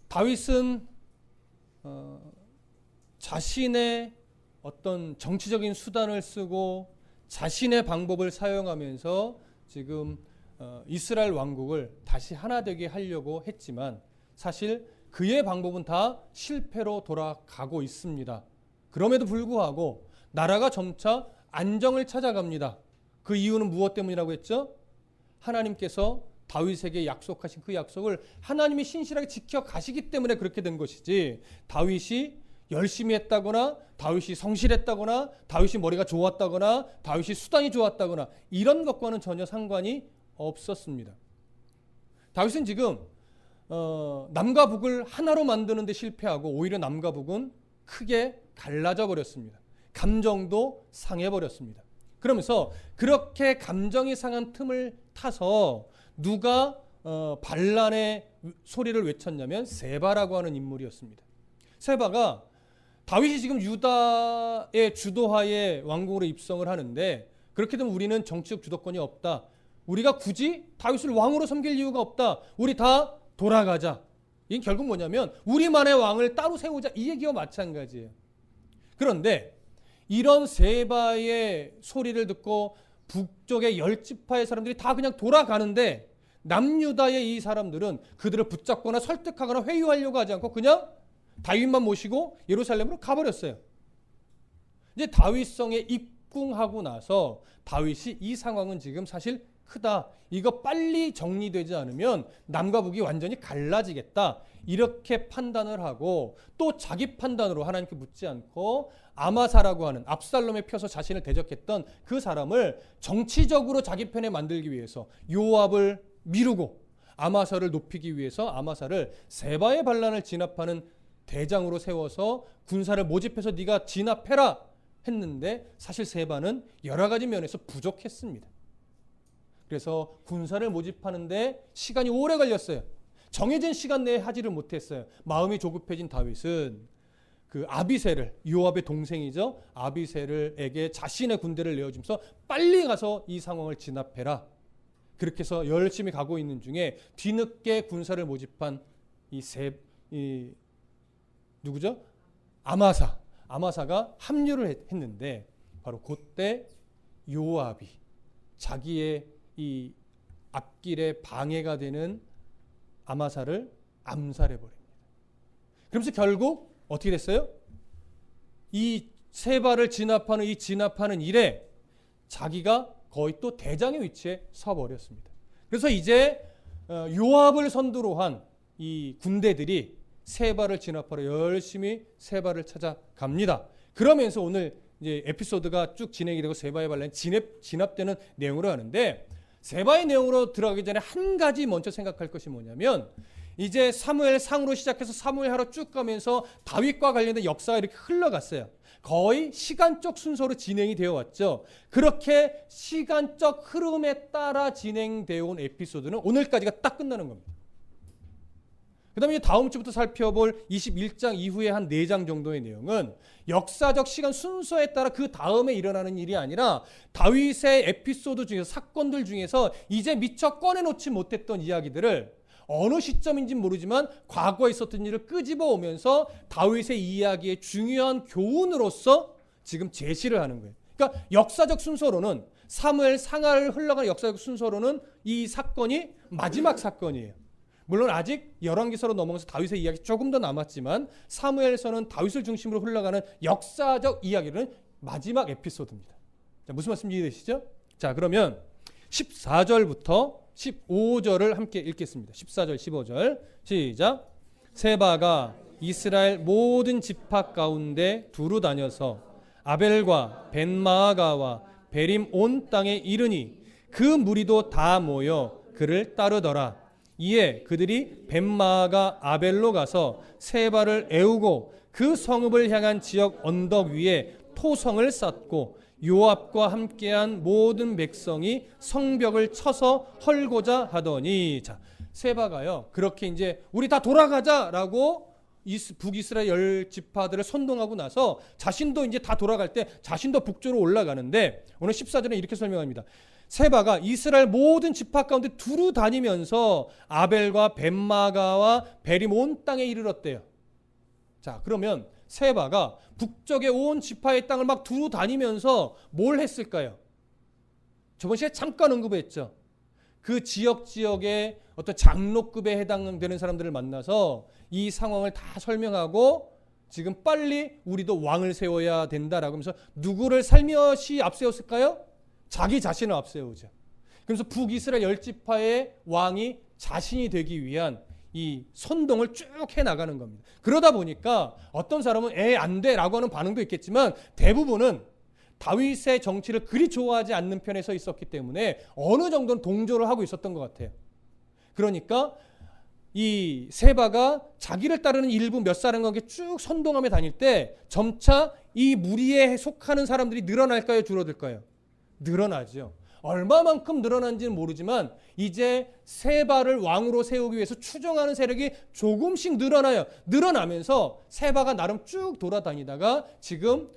다윗은 자신의 어떤 정치적인 수단을 쓰고 자신의 방법을 사용하면서 지금 이스라엘 왕국을 다시 하나 되게 하려고 했지만 사실 그의 방법은 다 실패로 돌아가고 있습니다. 그럼에도 불구하고 나라가 점차 안정을 찾아갑니다. 그 이유는 무엇 때문이라고 했죠? 하나님께서 다윗에게 약속하신 그 약속을 하나님이 신실하게 지켜가시기 때문에 그렇게 된 것이지, 다윗이 열심히 했다거나 다윗이 성실했다거나 다윗이 머리가 좋았다거나 다윗이 수단이 좋았다거나 이런 것과는 전혀 상관이 없었습니다. 다윗은 지금 남과 북을 하나로 만드는 데 실패하고 오히려 남과 북은 크게 갈라져 버렸습니다. 감정도 상해버렸습니다. 그러면서 그렇게 감정이 상한 틈을 타서 누가 반란의 소리를 외쳤냐면 세바라고 하는 인물이었습니다. 세바가 다윗이 지금 유다의 주도하에 왕국으로 입성을 하는데, 그렇게 되면 우리는 정치적 주도권이 없다, 우리가 굳이 다윗을 왕으로 섬길 이유가 없다, 우리 다 돌아가자. 이게 결국 뭐냐면 우리만의 왕을 따로 세우자, 이 얘기와 마찬가지예요. 그런데 이런 세바의 소리를 듣고 북쪽의 10지파의 사람들이 다 그냥 돌아가는데 남유다의 이 사람들은 그들을 붙잡거나 설득하거나 회유하려고 하지 않고 그냥 다윗만 모시고 예루살렘으로 가버렸어요. 이제 다윗성에 입궁하고 나서 다윗이 이 상황은 지금 사실 크다, 이거 빨리 정리되지 않으면 남과 북이 완전히 갈라지겠다, 이렇게 판단을 하고 또 자기 판단으로 하나님께 묻지 않고 아마사라고 하는 압살롬에 펴서 자신을 대적했던 그 사람을 정치적으로 자기 편에 만들기 위해서 요압을 미루고 아마사를 높이기 위해서 아마사를 세바의 반란을 진압하는 대장으로 세워서 군사를 모집해서 네가 진압해라 했는데, 사실 세바는 여러 가지 면에서 부족했습니다. 그래서 군사를 모집하는데 시간이 오래 걸렸어요. 정해진 시간 내에 하지를 못했어요. 마음이 조급해진 다윗은 그 아비새를, 요압의 동생이죠, 아비새를에게 자신의 군대를 내어주면서 빨리 가서 이 상황을 진압해라, 그렇게 해서 열심히 가고 있는 중에 뒤늦게 군사를 모집한 누구죠? 아마사가 합류를 했는데 바로 그때 요압이 자기의 이 앞길에 방해가 되는 아마사를 암살해 버립니다. 그러면서 결국 어떻게 됐어요? 이 세바를 진압하는 일에 자기가 거의 또 대장의 위치에 서 버렸습니다. 그래서 이제 요압을 선두로 한 이 군대들이 세바를 진압하러 열심히 세바를 찾아갑니다. 그러면서 오늘 이제 에피소드가 쭉 진행이 되고 세바의 반란이 진압되는 내용으로 하는데, 세바의 내용으로 들어가기 전에 한 가지 먼저 생각할 것이 뭐냐면, 이제 사무엘 상으로 시작해서 사무엘 하로 쭉 가면서 다윗과 관련된 역사가 이렇게 흘러갔어요. 거의 시간적 순서로 진행이 되어 왔죠. 그렇게 시간적 흐름에 따라 진행되어 온 에피소드는 오늘까지가 딱 끝나는 겁니다. 그 다음에 다음 주부터 살펴볼 21장 이후에 한 4장 정도의 내용은 역사적 시간 순서에 따라 그 다음에 일어나는 일이 아니라 다윗의 에피소드 중에서, 사건들 중에서 이제 미처 꺼내놓지 못했던 이야기들을 어느 시점인지는 모르지만 과거에 있었던 일을 끄집어 오면서 다윗의 이야기의 중요한 교훈으로서 지금 제시를 하는 거예요. 그러니까 역사적 순서로는, 사무엘 상하를 흘러가는 역사적 순서로는 이 사건이 마지막 사건이에요. 물론 아직 열왕기서로 넘어가서 다윗의 이야기 조금 더 남았지만 사무엘서는 다윗을 중심으로 흘러가는 역사적 이야기는 마지막 에피소드입니다. 자, 무슨 말씀 이해되시죠? 자, 그러면 14절부터 15절을 함께 읽겠습니다. 14절 15절 시작. 세바가 이스라엘 모든 지파 가운데 두루 다녀서 아벨과 벤마아가와 베림 온 땅에 이르니 그 무리도 다 모여 그를 따르더라. 이에 그들이 벤마아가 아벨로 가서 세바를 애우고 그 성읍을 향한 지역 언덕 위에 토성을 쌓고 요압과 함께한 모든 백성이 성벽을 쳐서 헐고자 하더니, 자, 세바가요 그렇게 이제 우리 다 돌아가자라고 북이스라엘 10지파들을 선동하고 나서 자신도 이제 다 돌아갈 때 자신도 북쪽으로 올라가는데 오늘 14절에 이렇게 설명합니다. 세바가 이스라엘 모든 지파 가운데 두루 다니면서 아벨과 벳마가와 베림 온 땅에 이르렀대요. 자, 그러면 세바가 북쪽의 온 지파의 땅을 막 두루 다니면서 뭘 했을까요? 저번 시간에 잠깐 언급했죠. 그 지역의 어떤 장로급에 해당되는 사람들을 만나서 이 상황을 다 설명하고 지금 빨리 우리도 왕을 세워야 된다라고 하면서 누구를 살며시 앞세웠을까요? 자기 자신을 앞세우죠. 그래서 북이스라엘 10지파의 왕이 자신이 되기 위한 이 선동을 쭉 해나가는 겁니다. 그러다 보니까 어떤 사람은 안 돼라고 하는 반응도 있겠지만 대부분은 다윗의 정치를 그리 좋아하지 않는 편에 서 있었기 때문에 어느 정도는 동조를 하고 있었던 것 같아요. 그러니까 이 세바가 자기를 따르는 일부 몇 사람과 쭉 선동하며 다닐 때 점차 이 무리에 속하는 사람들이 늘어날까요? 줄어들까요? 늘어나죠. 얼마만큼 늘어난지는 모르지만 이제 세바를 왕으로 세우기 위해서 추종하는 세력이 조금씩 늘어나요. 늘어나면서 세바가 나름 쭉 돌아다니다가 지금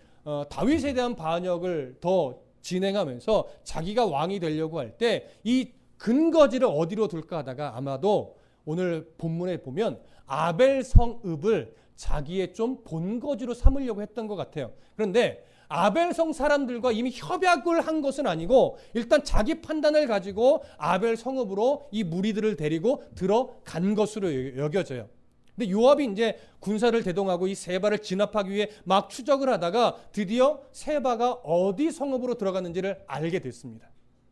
다윗에 대한 반역을 더 진행하면서 자기가 왕이 되려고 할 때 이 근거지를 어디로 둘까 하다가 아마도 오늘 본문에 보면 아벨 성읍을 자기의 좀 본거지로 삼으려고 했던 것 같아요. 그런데 아벨성 사람들과 이미 협약을 한 것은 아니고 일단 자기 판단을 가지고 아벨 성읍으로 이 무리들을 데리고 들어간 것으로 여겨져요. 근데 요압이 이제 군사를 대동하고 이 세바를 진압하기 위해 막 추적을 하다가 드디어 세바가 어디 성읍으로 들어갔는지를 알게 됐습니다.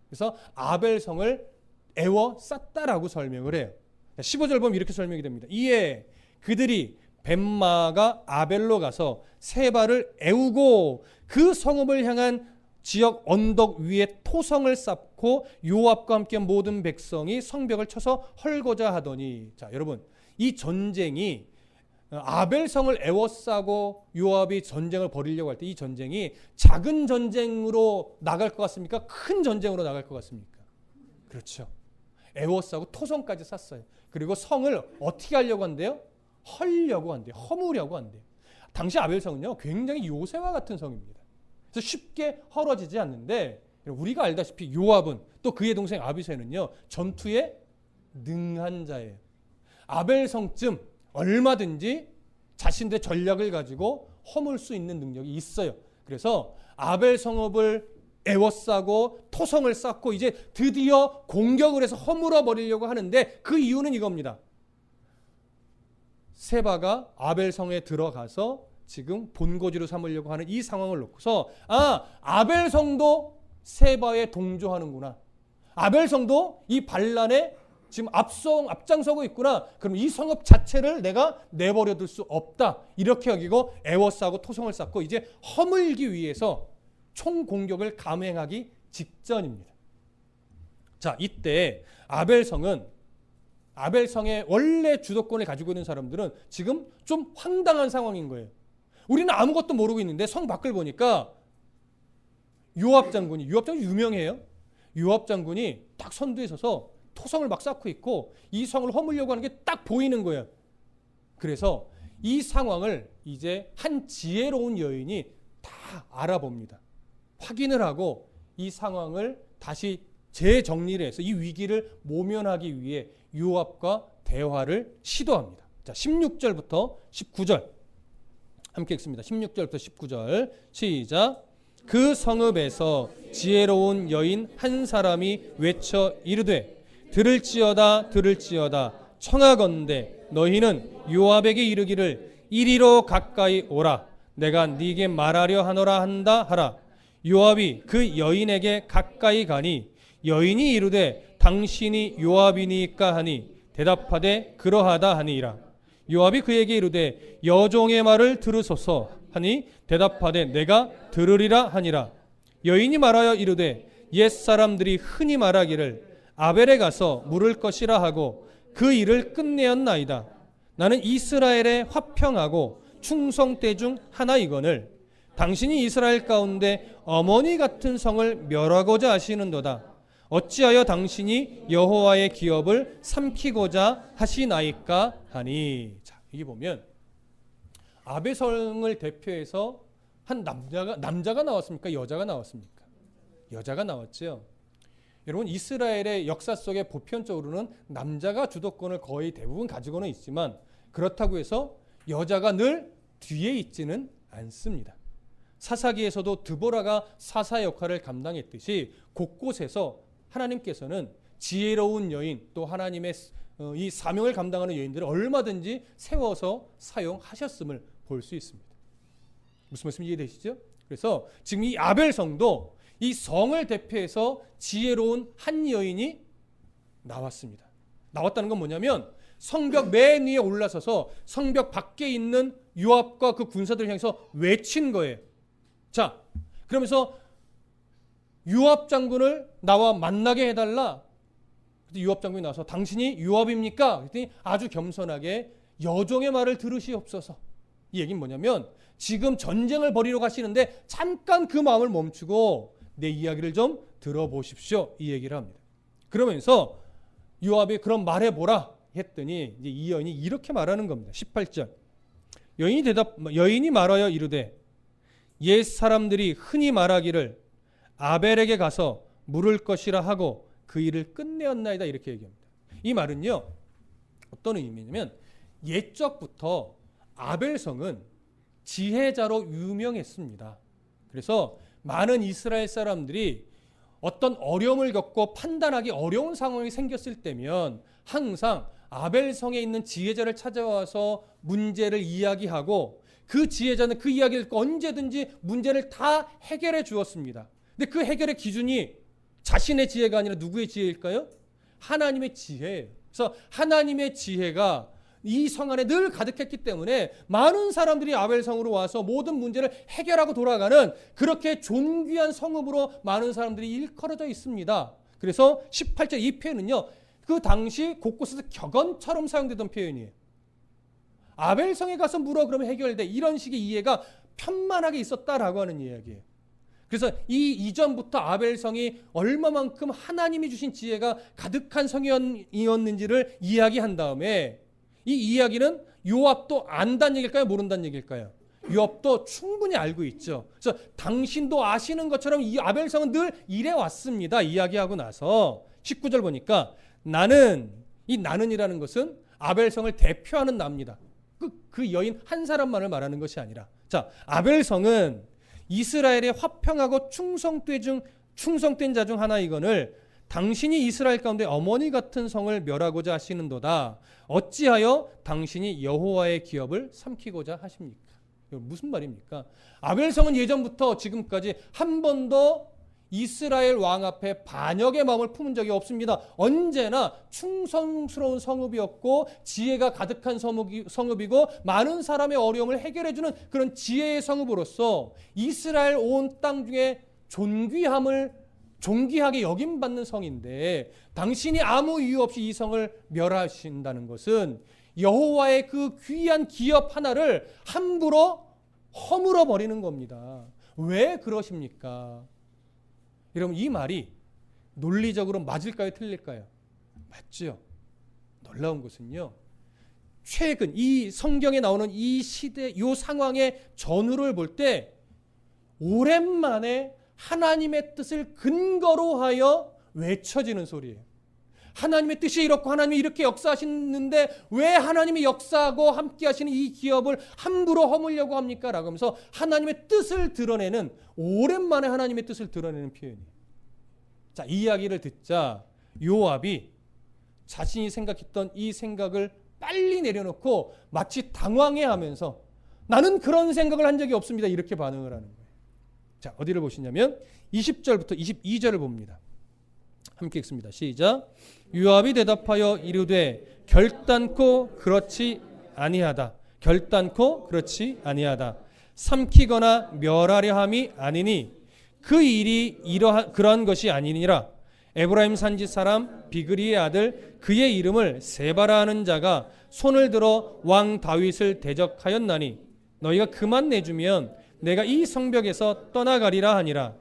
그래서 아벨성을 에워쌌다라고 설명을 해요. 15절 보면 이렇게 설명이 됩니다. 이에 그들이 벳마가 아벨로 가서 세바를 애우고 그 성읍을 향한 지역 언덕 위에 토성을 쌓고 요압과 함께 모든 백성이 성벽을 쳐서 헐고자 하더니, 자 여러분, 이 전쟁이 아벨성을 에워싸고 요압이 전쟁을 벌이려고 할 때 이 전쟁이 작은 전쟁으로 나갈 것 같습니까? 큰 전쟁으로 나갈 것 같습니까? 그렇죠. 에워싸고 토성까지 쌌어요. 그리고 성을 어떻게 하려고 한대요? 헐려고 한대요. 허무려고 한대요. 당시 아벨성은요 굉장히 요새와 같은 성입니다. 그래서 쉽게 헐어지지 않는데 우리가 알다시피 요압은 또 그의 동생 아비새는요 전투에 능한 자예요. 아벨성쯤 얼마든지 자신들의 전략을 가지고 허물 수 있는 능력이 있어요. 그래서 아벨성읍을 에워싸고 토성을 쌓고 이제 드디어 공격을 해서 허물어 버리려고 하는데 그 이유는 이겁니다. 세바가 아벨성에 들어가서 지금 본거지로 삼으려고 하는 이 상황을 놓고서 아벨성도 세바에 동조하는구나. 아벨성도 이 반란에 지금 앞장서고 있구나. 그럼 이 성읍 자체를 내가 내버려둘 수 없다. 이렇게 여기고 에워싸고 토성을 쌓고 이제 허물기 위해서 총공격을 감행하기 직전입니다. 자, 이때 아벨성의 원래 주도권을 가지고 있는 사람들은 지금 좀 황당한 상황인 거예요. 우리는 아무것도 모르고 있는데 성 밖을 보니까 요압 장군이 유명해요. 요압 장군이 딱 선두에 서서 토성을 막 쌓고 있고 이 성을 허물려고 하는 게 딱 보이는 거예요. 그래서 이 상황을 이제 한 지혜로운 여인이 다 알아봅니다. 확인을 하고 이 상황을 다시 재정리를 해서 이 위기를 모면하기 위해 요압과 대화를 시도합니다. 자, 16절부터 19절 함께 읽습니다. 16절부터 19절 시작. 그 성읍에서 지혜로운 여인 한 사람이 외쳐 이르되 들을지어다 들을지어다 청하건대 너희는 요압에게 이르기를 이리로 가까이 오라 내가 네게 말하려 하노라 한다 하라. 요압이 그 여인에게 가까이 가니 여인이 이르되 당신이 요압이니까 하니 대답하되 그러하다 하니이라. 요압이 그에게 이르되 여종의 말을 들으소서 하니 대답하되 내가 들으리라 하니라. 여인이 말하여 이르되 옛사람들이 흔히 말하기를 아벨에 가서 물을 것이라 하고 그 일을 끝내었나이다. 나는 이스라엘의 화평하고 충성대 중 하나이거늘 당신이 이스라엘 가운데 어머니 같은 성을 멸하고자 하시는도다. 어찌하여 당신이 여호와의 기업을 삼키고자 하시나이까 하니. 자, 여기 보면 아벨성을 대표해서 한 남자가 나왔습니까? 여자가 나왔습니까? 여자가 나왔죠. 여러분 이스라엘의 역사 속에 보편적으로는 남자가 주도권을 거의 대부분 가지고는 있지만 그렇다고 해서 여자가 늘 뒤에 있지는 않습니다. 사사기에서도 드보라가 사사 역할을 감당했듯이 곳곳에서 하나님께서는 지혜로운 여인 또 하나님의 이 사명을 감당하는 여인들을 얼마든지 세워서 사용하셨음을 볼 수 있습니다. 무슨 말씀 이해되시죠? 그래서 지금 이 아벨성도 이 성을 대표해서 지혜로운 한 여인이 나왔습니다. 나왔다는 건 뭐냐면 성벽 맨 위에 올라서서 성벽 밖에 있는 요압과 그 군사들을 향해서 외친 거예요. 자, 그러면서 요압 장군을 나와 만나게 해달라. 요압 장군이 나와서 당신이 요압입니까? 그랬더니 아주 겸손하게 여종의 말을 들으시옵소서. 이 얘기는 뭐냐면 지금 전쟁을 벌이러 가시는데 잠깐 그 마음을 멈추고 내 이야기를 좀 들어보십시오. 이 얘기를 합니다. 그러면서 요압이 그럼 말해보라 했더니 이제 이 여인이 이렇게 말하는 겁니다. 18절 여인이 말하여 이르되 옛 사람들이 흔히 말하기를 아벨에게 가서 물을 것이라 하고 그 일을 끝내었나이다 이렇게 얘기합니다. 이 말은요 어떤 의미냐면 옛적부터 아벨성은 지혜자로 유명했습니다. 그래서 많은 이스라엘 사람들이 어떤 어려움을 겪고 판단하기 어려운 상황이 생겼을 때면 항상 아벨성에 있는 지혜자를 찾아와서 문제를 이야기하고 그 지혜자는 그 이야기를 듣고 언제든지 문제를 다 해결해 주었습니다. 근데 그 해결의 기준이 자신의 지혜가 아니라 누구의 지혜일까요? 하나님의 지혜예요. 그래서 하나님의 지혜가 이 성 안에 늘 가득했기 때문에 많은 사람들이 아벨성으로 와서 모든 문제를 해결하고 돌아가는 그렇게 존귀한 성읍으로 많은 사람들이 일컬어져 있습니다. 그래서 18절 이 표현은요. 그 당시 곳곳에서 격언처럼 사용되던 표현이에요. 아벨성에 가서 물어 그러면 해결돼. 이런 식의 이해가 편만하게 있었다라고 하는 이야기예요. 그래서 이 이전부터 아벨성이 얼마만큼 하나님이 주신 지혜가 가득한 성이었는지를 이야기한 다음에 이 이야기는 요압도 안다는 얘기일까요? 모른다는 얘기일까요? 요압도 충분히 알고 있죠. 그래서 당신도 아시는 것처럼 이 아벨성은 늘 이래 왔습니다. 이야기하고 나서 19절 보니까 이 나는이라는 것은 아벨성을 대표하는 나입니다. 그 여인 한 사람만을 말하는 것이 아니라 자 아벨성은 이스라엘의 화평하고 충성된 자 중 하나이거늘 당신이 이스라엘 가운데 어머니 같은 성을 멸하고자 하시는도다. 어찌하여 당신이 여호와의 기업을 삼키고자 하십니까? 무슨 말입니까? 아벨성은 예전부터 지금까지 한 번도 이스라엘 왕 앞에 반역의 마음을 품은 적이 없습니다. 언제나 충성스러운 성읍이었고 지혜가 가득한 성읍이고 많은 사람의 어려움을 해결해주는 그런 지혜의 성읍으로서 이스라엘 온 땅 중에 존귀하게 여김받는 성인데 당신이 아무 이유 없이 이 성을 멸하신다는 것은 여호와의 그 귀한 기업 하나를 함부로 허물어 버리는 겁니다. 왜 그러십니까? 여러분 이 말이 논리적으로 맞을까요? 틀릴까요? 맞죠. 놀라운 것은요. 최근 이 성경에 나오는 이 시대 이 상황의 전후를 볼 때 오랜만에 하나님의 뜻을 근거로 하여 외쳐지는 소리예요. 하나님의 뜻이 이렇고 하나님이 이렇게 역사하시는데 왜 하나님이 역사하고 함께 하시는 이 기업을 함부로 허물려고 합니까? 라고 하면서 하나님의 뜻을 드러내는 오랜만에 하나님의 뜻을 드러내는 표현이에요. 자, 이 이야기를 듣자 요압이 자신이 생각했던 이 생각을 빨리 내려놓고 마치 당황해하면서 나는 그런 생각을 한 적이 없습니다. 이렇게 반응을 하는 거예요. 자, 어디를 보시냐면 20절부터 22절을 봅니다. 함께 읽습니다. 시작. 요압이 대답하여 이르되 결단코 그렇지 아니하다. 삼키거나 멸하려 함이 아니니 그 일이 그러한 것이 아니니라. 에브라임 산지 사람 비그리의 아들 그의 이름을 세바라 하는 자가 손을 들어 왕 다윗을 대적하였나니 너희가 그만 내주면 내가 이 성벽에서 떠나가리라 하니라.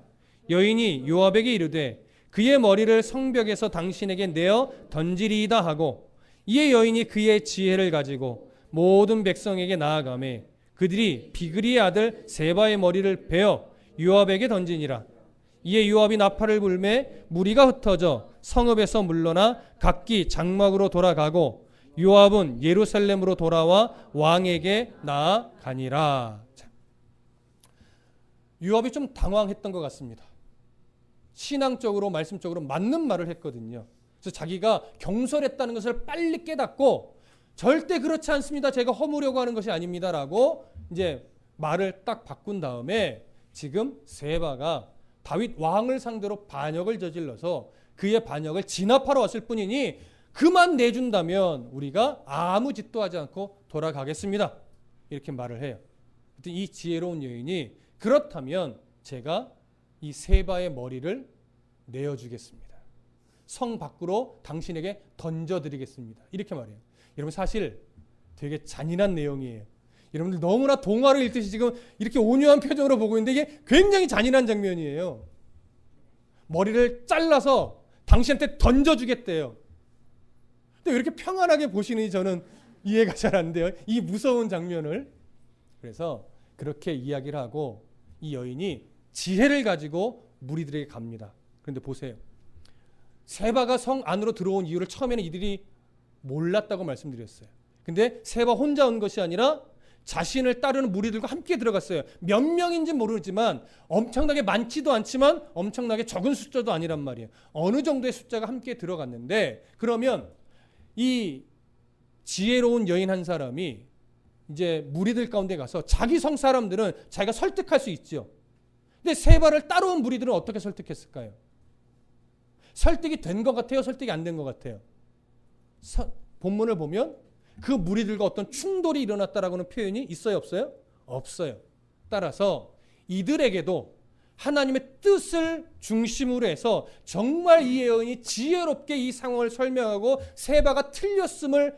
여인이 요압에게 이르되 그의 머리를 성벽에서 당신에게 내어 던지리이다 하고 이에 여인이 그의 지혜를 가지고 모든 백성에게 나아가매 그들이 비그리의 아들 세바의 머리를 베어 요압에게 던지니라. 이에 요압이 나팔을 불매 무리가 흩어져 성읍에서 물러나 각기 장막으로 돌아가고 요압은 예루살렘으로 돌아와 왕에게 나아가니라. 요압이 좀 당황했던 것 같습니다. 신앙적으로 말씀적으로 맞는 말을 했거든요. 그래서 자기가 경솔했다는 것을 빨리 깨닫고 절대 그렇지 않습니다. 제가 허무려고 하는 것이 아닙니다라고 이제 말을 딱 바꾼 다음에 지금 세바가 다윗 왕을 상대로 반역을 저질러서 그의 반역을 진압하러 왔을 뿐이니 그만 내준다면 우리가 아무 짓도 하지 않고 돌아가겠습니다. 이렇게 말을 해요. 이 지혜로운 여인이 그렇다면 제가 이 세바의 머리를 내어주겠습니다. 성 밖으로 당신에게 던져드리겠습니다. 이렇게 말해요. 여러분 사실 되게 잔인한 내용이에요. 여러분들 너무나 동화를 읽듯이 지금 이렇게 온유한 표정으로 보고 있는데 이게 굉장히 잔인한 장면이에요. 머리를 잘라서 당신한테 던져주겠대요. 근데 왜 이렇게 평안하게 보시는지 저는 이해가 잘 안 돼요. 이 무서운 장면을. 그래서 그렇게 이야기를 하고 이 여인이 지혜를 가지고 무리들에게 갑니다. 그런데 보세요. 세바가 성 안으로 들어온 이유를 처음에는 이들이 몰랐다고 말씀드렸어요. 근데 세바 혼자 온 것이 아니라 자신을 따르는 무리들과 함께 들어갔어요. 몇 명인지 모르지만 엄청나게 많지도 않지만 엄청나게 적은 숫자도 아니란 말이에요. 어느 정도의 숫자가 함께 들어갔는데 그러면 이 지혜로운 여인 한 사람이 이제 무리들 가운데 가서 자기 성 사람들은 자기가 설득할 수 있죠. 근데 세바를 따라온 무리들은 어떻게 설득했을까요? 설득이 된 것 같아요? 설득이 안 된 것 같아요? 본문을 보면 그 무리들과 어떤 충돌이 일어났다라고는 표현이 있어요? 없어요? 없어요. 따라서 이들에게도 하나님의 뜻을 중심으로 해서 정말 이 여인이 지혜롭게 이 상황을 설명하고 세바가 틀렸음을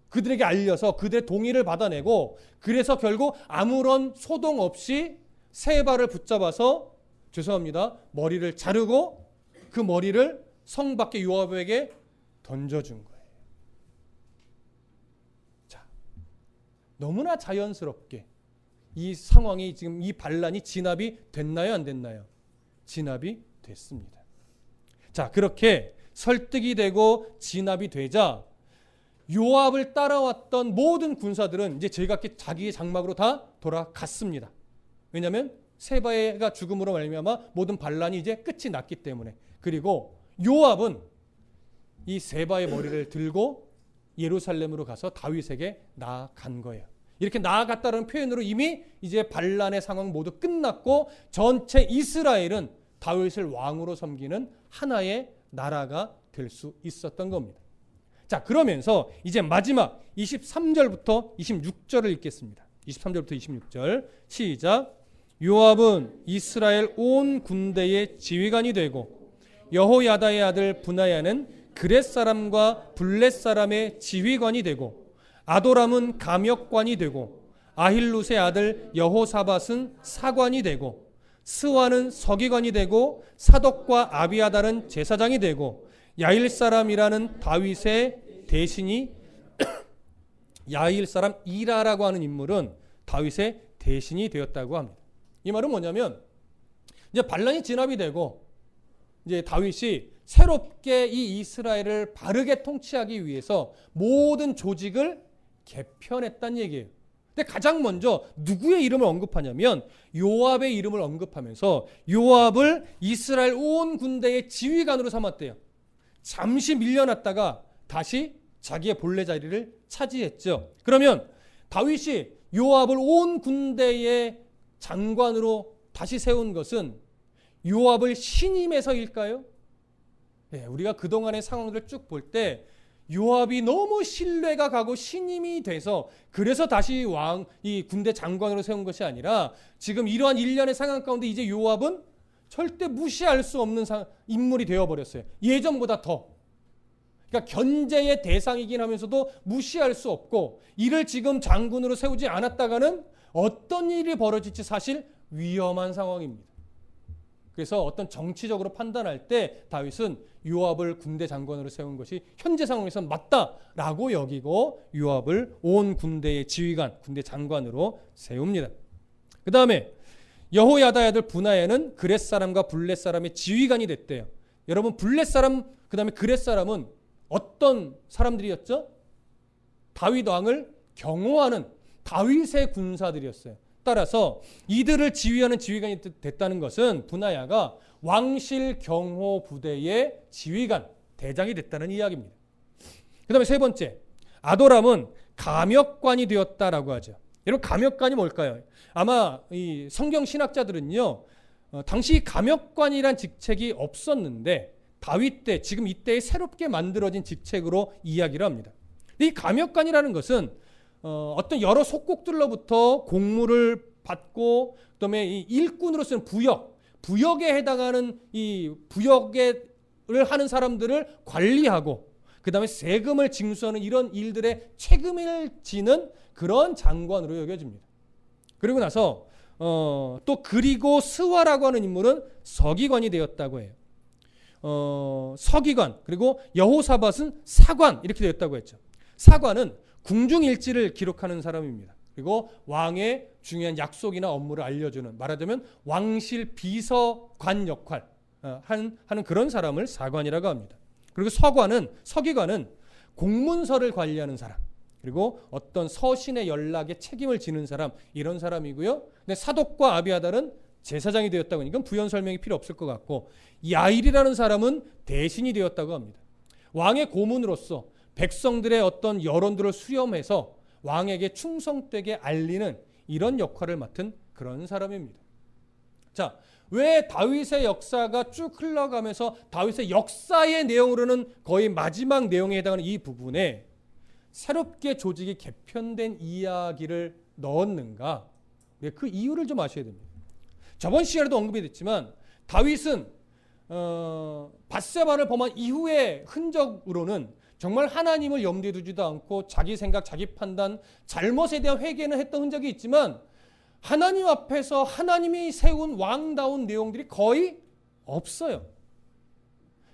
그들에게 알려서 그들의 동의를 받아내고 그래서 결국 아무런 소동 없이 세바를 붙잡아서 죄송합니다. 머리를 자르고 그 머리를 성 밖에 요압에게 던져준 거예요. 자, 너무나 자연스럽게 이 상황이 지금 이 반란이 진압이 됐나요? 안 됐나요? 진압이 됐습니다. 자, 그렇게 설득이 되고 진압이 되자 요압을 따라왔던 모든 군사들은 이제 제각기 자기의 장막으로 다 돌아갔습니다. 왜냐하면 세바가 죽음으로 말미암아 모든 반란이 이제 끝이 났기 때문에. 그리고 요압은 이 세바의 머리를 들고 예루살렘으로 가서 다윗에게 나아간 거예요. 이렇게 나아갔다는 표현으로 이미 이제 반란의 상황 모두 끝났고 전체 이스라엘은 다윗을 왕으로 섬기는 하나의 나라가 될 수 있었던 겁니다. 자, 그러면서 이제 마지막 23절부터 26절을 읽겠습니다. 23절부터 26절 시작. 요압은 이스라엘 온 군대의 지휘관이 되고 여호야다의 아들 브나야는 그렛 사람과 블렛 사람의 지휘관이 되고 아도람은 감역관이 되고 아힐룻의 아들 여호사밧은 사관이 되고 스와는 서기관이 되고 사독과 아비아달은 제사장이 되고 야일 사람이라는 다윗의 대신이 야일 사람 이라라고 하는 인물은 다윗의 대신이 되었다고 합니다. 이 말은 뭐냐면 이제 반란이 진압이 되고 이제 다윗이 새롭게 이 이스라엘을 바르게 통치하기 위해서 모든 조직을 개편했다는 얘기예요. 근데 가장 먼저 누구의 이름을 언급하냐면 요압의 이름을 언급하면서 요압을 이스라엘 온 군대의 지휘관으로 삼았대요. 잠시 밀려났다가 다시 자기의 본래 자리를 차지했죠. 그러면 다윗이 요압을 온 군대의 장관으로 다시 세운 것은 요압을 신임해서일까요? 네, 우리가 그동안의 상황들을 쭉 볼 때 요압이 너무 신뢰가 가고 신임이 돼서 그래서 다시 이 군대 장관으로 세운 것이 아니라 지금 이러한 일련의 상황 가운데 이제 요압은 절대 무시할 수 없는 인물이 되어버렸어요. 예전보다 더. 그러니까 견제의 대상이긴 하면서도 무시할 수 없고 이를 지금 장군으로 세우지 않았다가는 어떤 일이 벌어질지 사실 위험한 상황입니다. 그래서 어떤 정치적으로 판단할 때 다윗은 요압을 군대 장관으로 세운 것이 현재 상황에서 맞다라고 여기고 요압을 온 군대의 지휘관, 군대 장관으로 세웁니다. 그 다음에 여호야다의 아들 분하야는 그렛 사람과 블렛 사람의 지휘관이 됐대요. 여러분, 블렛 사람 그다음에 그렛 사람은 어떤 사람들이었죠? 다윗 왕을 경호하는 다윗의 군사들이었어요. 따라서 이들을 지휘하는 지휘관이 됐다는 것은 분하야가 왕실 경호 부대의 지휘관, 대장이 됐다는 이야기입니다. 그 다음에 세 번째, 아도람은 감역관이 되었다라고 하죠. 여러분, 감역관이 뭘까요? 아마 이 성경 신학자들은요, 당시 감역관이란 직책이 없었는데 다윗 때, 지금 이때에 새롭게 만들어진 직책으로 이야기를 합니다. 이 감역관이라는 것은 어떤 여러 속국들로부터 공무를 받고, 그다음에 이 일꾼으로서는 부역에 해당하는 이 부역을 하는 사람들을 관리하고, 그다음에 세금을 징수하는 이런 일들의 책임을 지는 그런 장관으로 여겨집니다. 그리고 나서 또 그리고 스와라고 하는 인물은 서기관이 되었다고 해요. 서기관, 그리고 여호사밧은 사관, 이렇게 되었다고 했죠. 사관은 궁중일지를 기록하는 사람입니다. 그리고 왕의 중요한 약속이나 업무를 알려주는, 말하자면 왕실 비서관 역할 하는 그런 사람을 사관이라고 합니다. 그리고 서기관은 공문서를 관리하는 사람, 그리고 어떤 서신의 연락에 책임을 지는 사람, 이런 사람이고요. 근데 사독과 아비아달은 제사장이 되었다고 하니까 부연 설명이 필요 없을 것 같고, 야일이라는 사람은 대신이 되었다고 합니다. 왕의 고문으로서 백성들의 어떤 여론들을 수렴해서 왕에게 충성되게 알리는 이런 역할을 맡은 그런 사람입니다. 자, 왜 다윗의 역사가 쭉 흘러가면서 다윗의 역사의 내용으로는 거의 마지막 내용에 해당하는 이 부분에 새롭게 조직이 개편된 이야기를 넣었는가? 그 이유를 좀 아셔야 됩니다. 저번 시간에도 언급이 됐지만 다윗은 밧세바를 범한 이후의 흔적으로는 정말 하나님을 염두에 두지도 않고 자기 생각, 자기 판단, 잘못에 대한 회개는 했던 흔적이 있지만 하나님 앞에서 하나님이 세운 왕다운 내용들이 거의 없어요.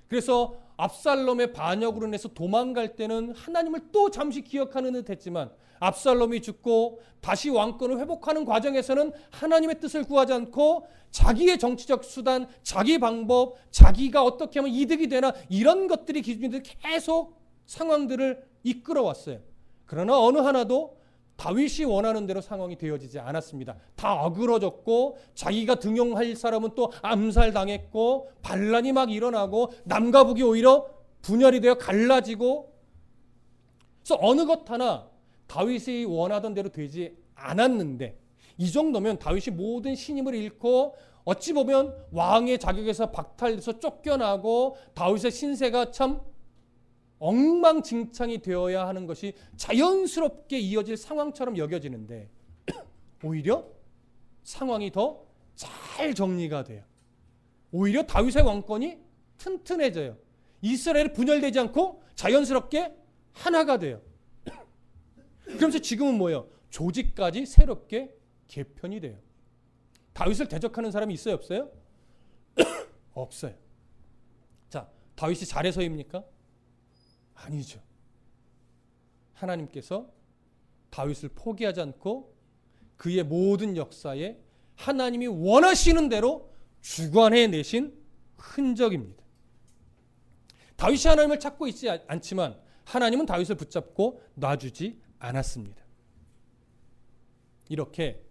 그래서 압살롬의 반역으로 인해서 도망갈 때는 하나님을 또 잠시 기억하는 듯 했지만 압살롬이 죽고 다시 왕권을 회복하는 과정에서는 하나님의 뜻을 구하지 않고 자기의 정치적 수단, 자기 방법, 자기가 어떻게 하면 이득이 되나, 이런 것들이 기준이 계속 상황들을 이끌어왔어요. 그러나 어느 하나도 다윗이 원하는 대로 상황이 되어지지 않았습니다. 다 어그러졌고, 자기가 등용할 사람은 또 암살당했고, 반란이 막 일어나고, 남과 북이 오히려 분열이 되어 갈라지고, 그래서 어느 것 하나 다윗이 원하던 대로 되지 않았는데, 이 정도면 다윗이 모든 신임을 잃고 어찌 보면 왕의 자격에서 박탈돼서 쫓겨나고 다윗의 신세가 참 엉망진창이 되어야 하는 것이 자연스럽게 이어질 상황처럼 여겨지는데 오히려 상황이 더 잘 정리가 돼요. 오히려 다윗의 왕권이 튼튼해져요. 이스라엘이 분열되지 않고 자연스럽게 하나가 돼요. 그러면서 지금은 뭐예요? 조직까지 새롭게 개편이 돼요. 다윗을 대적하는 사람이 있어요, 없어요? 없어요. 자, 다윗이 잘해서입니까? 아니죠. 하나님께서 다윗을 포기하지 않고 그의 모든 역사에 하나님이 원하시는 대로 주관해 내신 흔적입니다. 다윗이 하나님을 찾고 있지 않지만 하나님은 다윗을 붙잡고 놔주지 않았습니다. 이렇게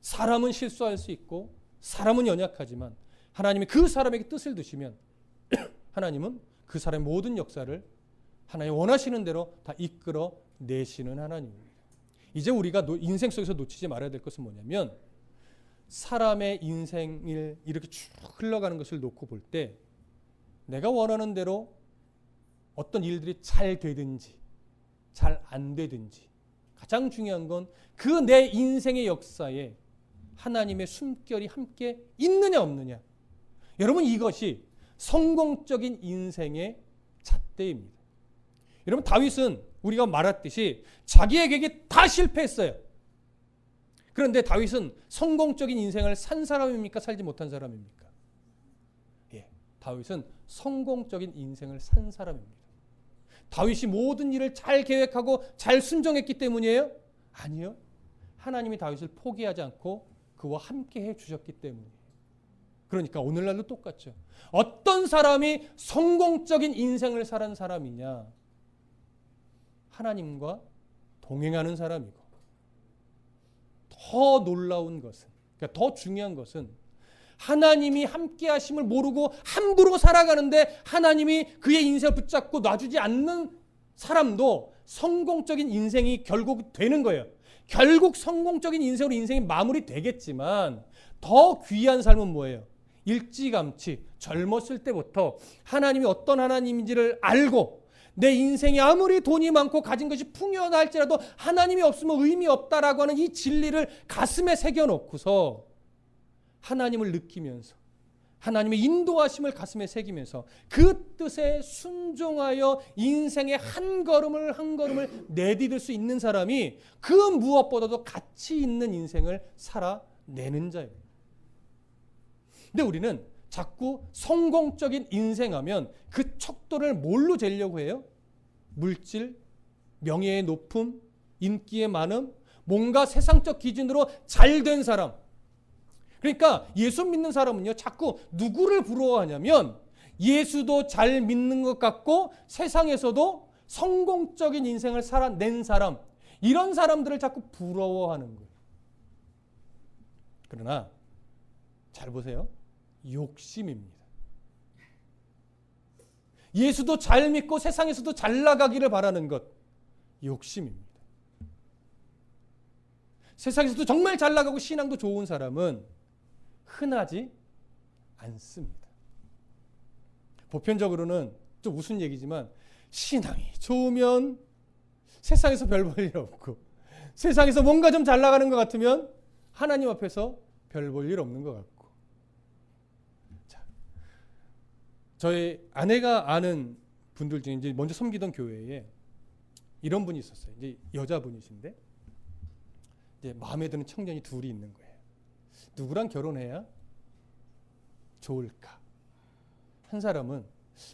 사람은 실수할 수 있고 사람은 연약하지만 하나님이 그 사람에게 뜻을 두시면 하나님은 그 사람의 모든 역사를 하나님 원하시는 대로 다 이끌어 내시는 하나님입니다. 이제 우리가 인생 속에서 놓치지 말아야 될 것은 뭐냐면, 사람의 인생을 이렇게 쭉 흘러가는 것을 놓고 볼 때 내가 원하는 대로 어떤 일들이 잘 되든지 잘 안 되든지 가장 중요한 건 그 내 인생의 역사에 하나님의 숨결이 함께 있느냐 없느냐. 여러분, 이것이 성공적인 인생의 잣대입니다. 여러분, 다윗은 우리가 말했듯이 자기에게 다 실패했어요. 그런데 다윗은 성공적인 인생을 산 사람입니까? 살지 못한 사람입니까? 예, 다윗은 성공적인 인생을 산 사람입니다. 다윗이 모든 일을 잘 계획하고 잘 순종했기 때문이에요? 아니요. 하나님이 다윗을 포기하지 않고 그와 함께 해 주셨기 때문이에요. 그러니까 오늘날도 똑같죠. 어떤 사람이 성공적인 인생을 살은 사람이냐? 하나님과 동행하는 사람이고, 더 놀라운 것은, 그러니까 더 중요한 것은 하나님이 함께 하심을 모르고 함부로 살아가는데 하나님이 그의 인생을 붙잡고 놔주지 않는 사람도 성공적인 인생이 결국 되는 거예요. 결국 성공적인 인생으로 인생이 마무리되겠지만 더 귀한 삶은 뭐예요? 일찌감치 젊었을 때부터 하나님이 어떤 하나님인지를 알고, 내 인생이 아무리 돈이 많고 가진 것이 풍요하다 할지라도 하나님이 없으면 의미 없다라고 하는 이 진리를 가슴에 새겨놓고서 하나님을 느끼면서 하나님의 인도하심을 가슴에 새기면서 그 뜻에 순종하여 인생의 한 걸음을 한 걸음을 내디딜 수 있는 사람이 그 무엇보다도 가치 있는 인생을 살아내는 자예요. 근데 우리는 자꾸 성공적인 인생하면 그 척도를 뭘로 재려고 해요? 물질, 명예의 높음, 인기의 많음, 뭔가 세상적 기준으로 잘된 사람. 그러니까 예수 믿는 사람은요, 자꾸 누구를 부러워하냐면 예수도 잘 믿는 것 같고 세상에서도 성공적인 인생을 살아낸 사람, 이런 사람들을 자꾸 부러워하는 거예요. 그러나 잘 보세요. 욕심입니다. 예수도 잘 믿고 세상에서도 잘 나가기를 바라는 것, 욕심입니다. 세상에서도 정말 잘 나가고 신앙도 좋은 사람은 흔하지 않습니다. 보편적으로는 좀 무슨 얘기지만 신앙이 좋으면 세상에서 별 볼 일 없고, 세상에서 뭔가 좀 잘 나가는 것 같으면 하나님 앞에서 별 볼 일 없는 것 같고. 자, 저희 아내가 아는 분들 중에 이제 먼저 섬기던 교회에 이런 분이 있었어요. 이제 여자분이신데 이제 마음에 드는 청년이 둘이 있는 거예요. 누구랑 결혼해야 좋을까? 한 사람은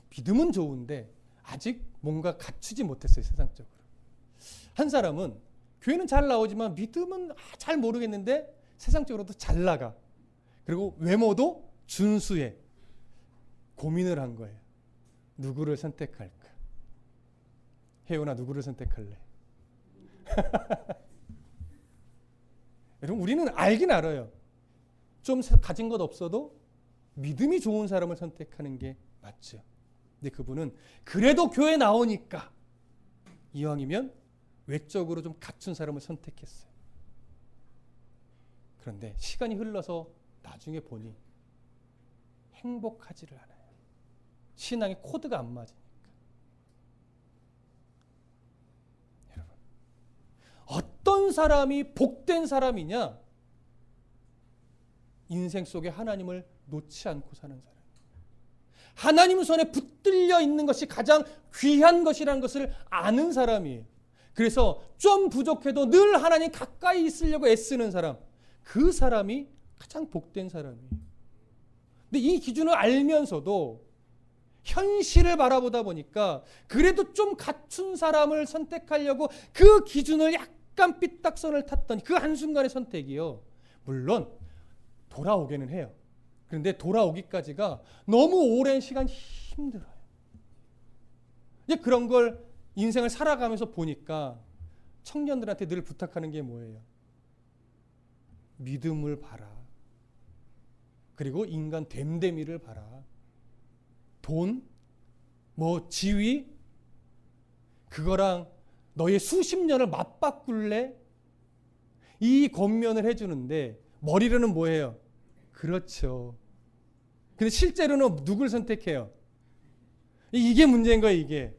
믿음은 좋은데 아직 뭔가 갖추지 못했어요, 세상적으로. 한 사람은 교회는 잘 나오지만 믿음은 잘 모르겠는데 세상적으로도 잘 나가. 그리고 외모도 준수해. 고민을 한 거예요. 누구를 선택할까? 혜연아, 누구를 선택할래? 여러분, 우리는 알긴 알아요. 좀 가진 것 없어도 믿음이 좋은 사람을 선택하는 게 맞죠. 근데 그분은 그래도 교회 나오니까 이왕이면 외적으로 좀 갖춘 사람을 선택했어요. 그런데 시간이 흘러서 나중에 보니 행복하지를 않아요. 신앙의 코드가 안 맞으니까. 여러분, 어떤 사람이 복된 사람이냐? 인생 속에 하나님을 놓지 않고 사는 사람. 하나님 손에 붙들려 있는 것이 가장 귀한 것이라는 것을 아는 사람이에요. 그래서 좀 부족해도 늘 하나님 가까이 있으려고 애쓰는 사람. 그 사람이 가장 복된 사람이에요. 근데 이 기준을 알면서도 현실을 바라보다 보니까 그래도 좀 갖춘 사람을 선택하려고 그 기준을 약간 삐딱선을 탔던 그 한순간의 선택이요. 물론 돌아오기는 해요. 그런데 돌아오기까지가 너무 오랜 시간 힘들어요. 이제 그런 걸 인생을 살아가면서 보니까 청년들한테 늘 부탁하는 게 뭐예요? 믿음을 봐라. 그리고 인간 됨됨이를 봐라. 돈, 지위, 그거랑 너의 수십 년을 맞바꿀래? 이 권면을 해주는데 머리로는 뭐예요? 그렇죠. 근데 실제로는 누굴 선택해요? 이게 문제인 거예요, 이게.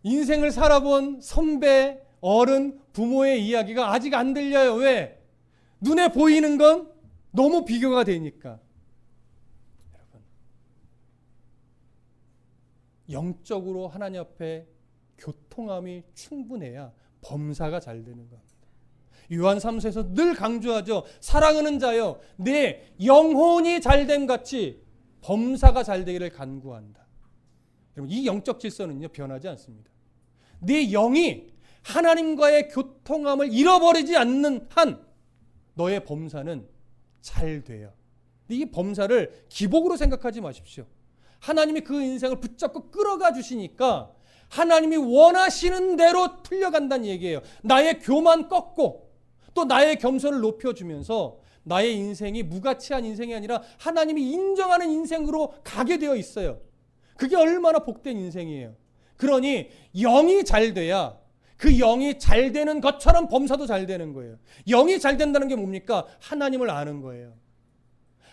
인생을 살아본 선배, 어른, 부모의 이야기가 아직 안 들려요. 왜? 눈에 보이는 건 너무 비교가 되니까. 여러분, 영적으로 하나님 앞에 교통함이 충분해야 범사가 잘 되는 겁니다. 요한 3서에서 늘 강조하죠. 사랑하는 자여, 내 영혼이 잘됨 같이 범사가 잘 되기를 간구한다. 여러분, 이 영적 질서는요, 변하지 않습니다. 내 영이 하나님과의 교통함을 잃어버리지 않는 한 너의 범사는 잘 돼요. 이 범사를 기복으로 생각하지 마십시오. 하나님이 그 인생을 붙잡고 끌어가 주시니까 하나님이 원하시는 대로 풀려간다는 얘기예요. 나의 교만 꺾고 또 나의 겸손을 높여주면서 나의 인생이 무가치한 인생이 아니라 하나님이 인정하는 인생으로 가게 되어 있어요. 그게 얼마나 복된 인생이에요. 그러니 영이 잘 돼야 그 영이 잘 되는 것처럼 범사도 잘 되는 거예요. 영이 잘 된다는 게 뭡니까? 하나님을 아는 거예요.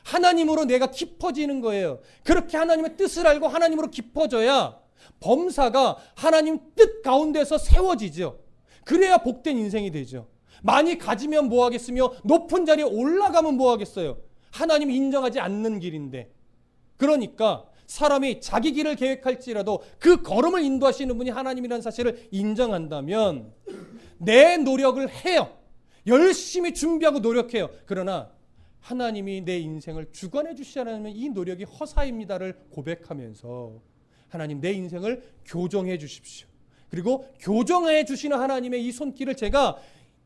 하나님으로 내가 깊어지는 거예요. 그렇게 하나님의 뜻을 알고 하나님으로 깊어져야 범사가 하나님 뜻 가운데서 세워지죠. 그래야 복된 인생이 되죠. 많이 가지면 뭐 하겠으며 높은 자리에 올라가면 뭐 하겠어요. 하나님이 인정하지 않는 길인데. 그러니까 사람이 자기 길을 계획할지라도 그 걸음을 인도하시는 분이 하나님이라는 사실을 인정한다면 내 노력을 해요. 열심히 준비하고 노력해요. 그러나 하나님이 내 인생을 주관해 주시지 않으면 이 노력이 허사입니다를 고백하면서 하나님 내 인생을 교정해 주십시오. 그리고 교정해 주시는 하나님의 이 손길을 제가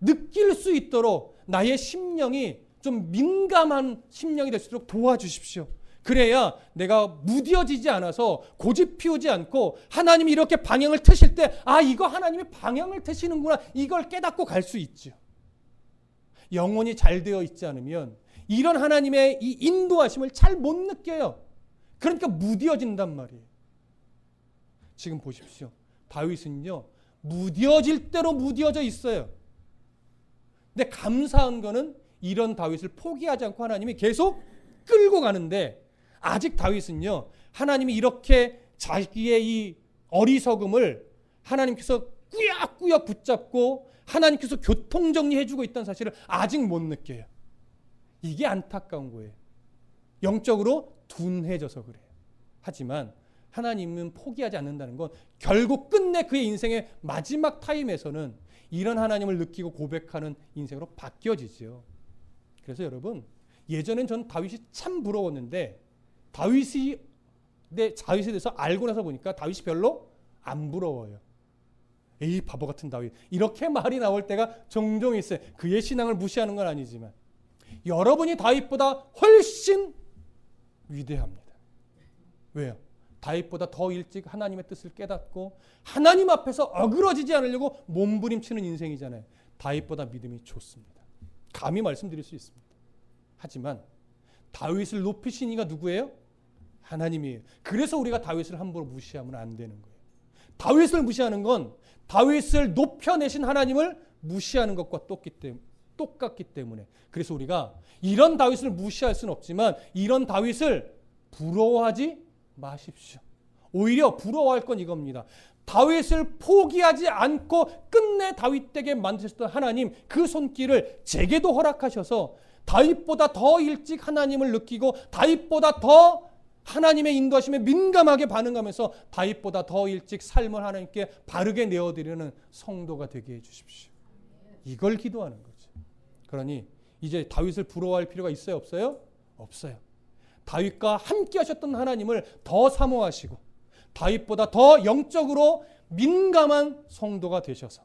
느낄 수 있도록 나의 심령이 좀 민감한 심령이 될 수 있도록 도와주십시오. 그래야 내가 무뎌지지 않아서 고집 피우지 않고 하나님이 이렇게 방향을 트실 때 이거 하나님이 방향을 트시는구나 이걸 깨닫고 갈 수 있죠. 영혼이 잘 되어 있지 않으면 이런 하나님의 이 인도하심을 잘 못 느껴요. 그러니까 무뎌진단 말이에요. 지금 보십시오. 다윗은요 무뎌질 대로 무뎌져 있어요. 근데 감사한 거는 이런 다윗을 포기하지 않고 하나님이 계속 끌고 가는데 아직 다윗은요 하나님이 이렇게 자기의 이 어리석음을 하나님께서 꾸역꾸역 붙잡고 하나님께서 교통정리해주고 있다는 사실을 아직 못 느껴요. 이게 안타까운 거예요. 영적으로 둔해져서 그래요. 하지만 하나님은 포기하지 않는다는 건 결국 끝내 그의 인생의 마지막 타임에서는 이런 하나님을 느끼고 고백하는 인생으로 바뀌어지죠. 그래서 여러분 예전엔 전 다윗이 참 부러웠는데 다윗에 대해서 알고 나서 보니까 다윗이 별로 안 부러워요. 에이 바보 같은 다윗 이렇게 말이 나올 때가 종종 있어요. 그의 신앙을 무시하는 건 아니지만 여러분이 다윗보다 훨씬 위대합니다. 왜요? 다윗보다 더 일찍 하나님의 뜻을 깨닫고 하나님 앞에서 어그러지지 않으려고 몸부림치는 인생이잖아요. 다윗보다 믿음이 좋습니다. 감히 말씀드릴 수 있습니다. 하지만 다윗을 높이신 이가 누구예요? 하나님이에요. 그래서 우리가 다윗을 함부로 무시하면 안 되는 거예요. 다윗을 무시하는 건 다윗을 높여내신 하나님을 무시하는 것과 똑같기 때문에 그래서 우리가 이런 다윗을 무시할 수는 없지만 이런 다윗을 부러워하지 마십시오. 오히려 부러워할 건 이겁니다. 다윗을 포기하지 않고 끝내 다윗에게 만드셨던 하나님 그 손길을 제게도 허락하셔서 다윗보다 더 일찍 하나님을 느끼고 다윗보다 더 하나님의 인도하심에 민감하게 반응하면서 다윗보다 더 일찍 삶을 하나님께 바르게 내어드리는 성도가 되게 해주십시오. 이걸 기도하는 거죠. 그러니 이제 다윗을 부러워할 필요가 있어요? 없어요? 없어요. 다윗과 함께 하셨던 하나님을 더 사모하시고 다윗보다 더 영적으로 민감한 성도가 되셔서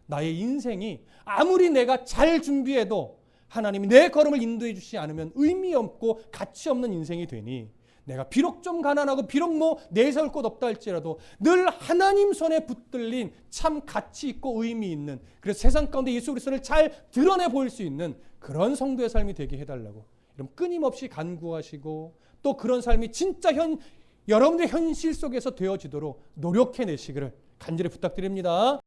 나의 인생이 아무리 내가 잘 준비해도 하나님이 내 걸음을 인도해 주시지 않으면 의미 없고 가치 없는 인생이 되니 내가 비록 좀 가난하고 비록 뭐 내세울 곳 없다 할지라도 늘 하나님 손에 붙들린 참 가치 있고 의미 있는 그래서 세상 가운데 예수 그리스도를 잘 드러내 보일 수 있는 그런 성도의 삶이 되게 해달라고 여러분 끊임없이 간구하시고 또 그런 삶이 진짜 여러분들의 현실 속에서 되어지도록 노력해내시기를 간절히 부탁드립니다.